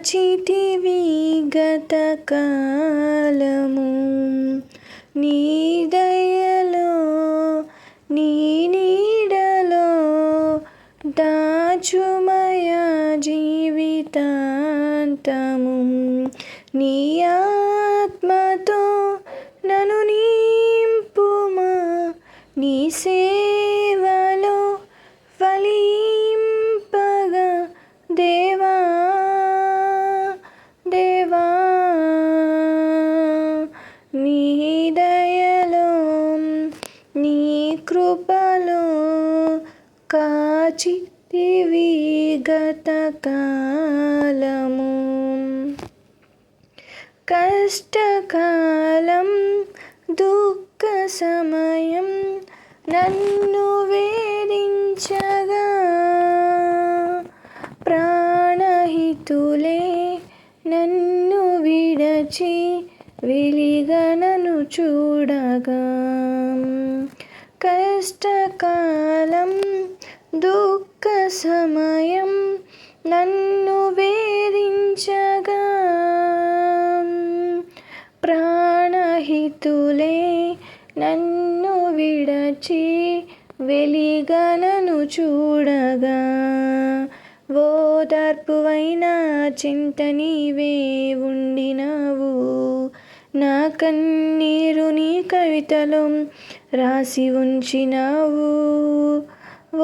కాచితివి గతకాలము నీ దయలో నీ నీడలో దాచుమయ జీవితాంతము నీ ఆత్మతో నన్ను నింపుమా నీ సేవలో ఫలింపగా దేవా దేవా నీ దయలో నీ కృపలో కాచితివి గతకాలము కష్టకాలం దుఃఖ సమయం నన్ను వేధించగా ప్రాణహితులే నన్ను విడచి వెలిగా నన్ను చూడగా కష్టకాలం దుఃఖ సమయం నన్ను వేధించగా ప్రాణహితులే నన్ను విడచి వెలిగా నన్ను చూడగా ఓదార్పువైన చింత నీవే ఉండినావు నా కన్నీరు నీ కవితలో రాసి ఉంచినావు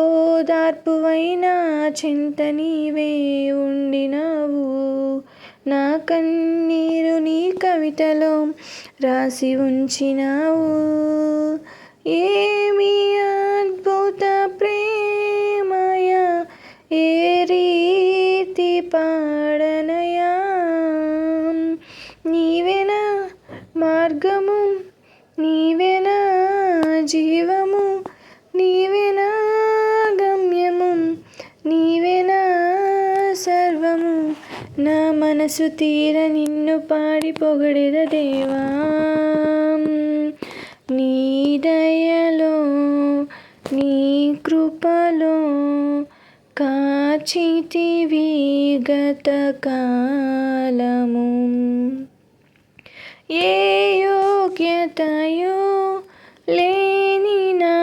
ఓదార్పువైన చింత నీవే ఉండినావు నా కన్నీరు నీ కవితలో రాసి ఉంచినావు ఏమి అద్భుత ప్రేమయ ఏ రీతి పాడనయా నీవేనా మార్గము నీవేనా జీవము నీవేనా గమ్యము నీవేనా సర్వము నా మనసు తీర నిన్ను పాడి పొగడెద దేవా నీ దయలో నీ కృపలో కాచితివి గతకాలము ఏ యోగ్యతయో లేని నా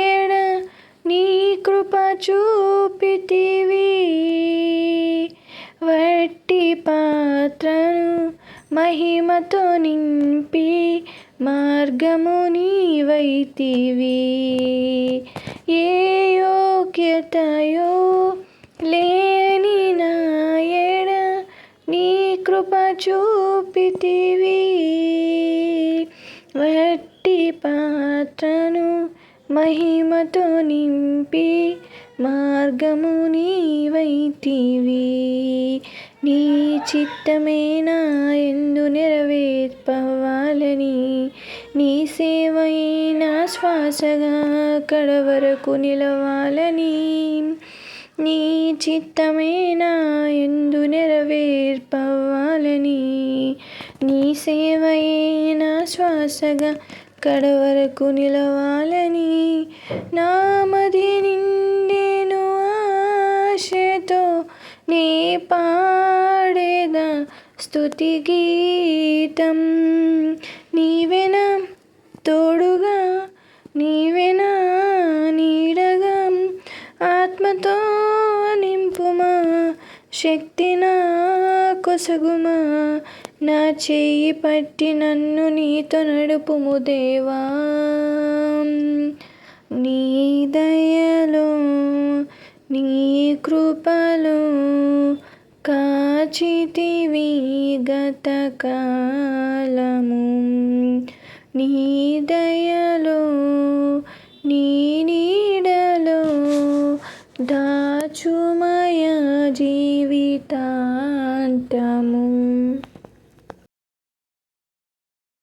ఎడ నీ కృప చూపితివి వట్టి పాత్రను మహిమతో నింపి మార్గము నీవైతివి ఏ యోగ్యతయో లేని నా ఎడ నీ కృప చూపితివి వట్టి పాత్రను మహిమతో నింపి మార్గము నీవైతివి నీ చిత్తమే నా యందు నెరవేర్పవాలని నీ సేవయే నా శ్వాసగా కడవరకు నిలవాలని నీ చిత్తమే నా యందు నెరవేర్పవాలని నీ సేవయే నా శ్వాసగా కడవరకు నిలవాలని నామది నిండెను ఆశతో నే పాడేదా స్తుతి గీతం నీవేనా తోడుగా నీవేనా నీడగా ఆత్మతో నింపుమా శక్తి నా కొసగుమా నా చేయి పట్టి నన్ను నీతో నడుపుము దేవా నీ దయలో నీ కృపలో కాచితివి గతకాలము నీ దయలో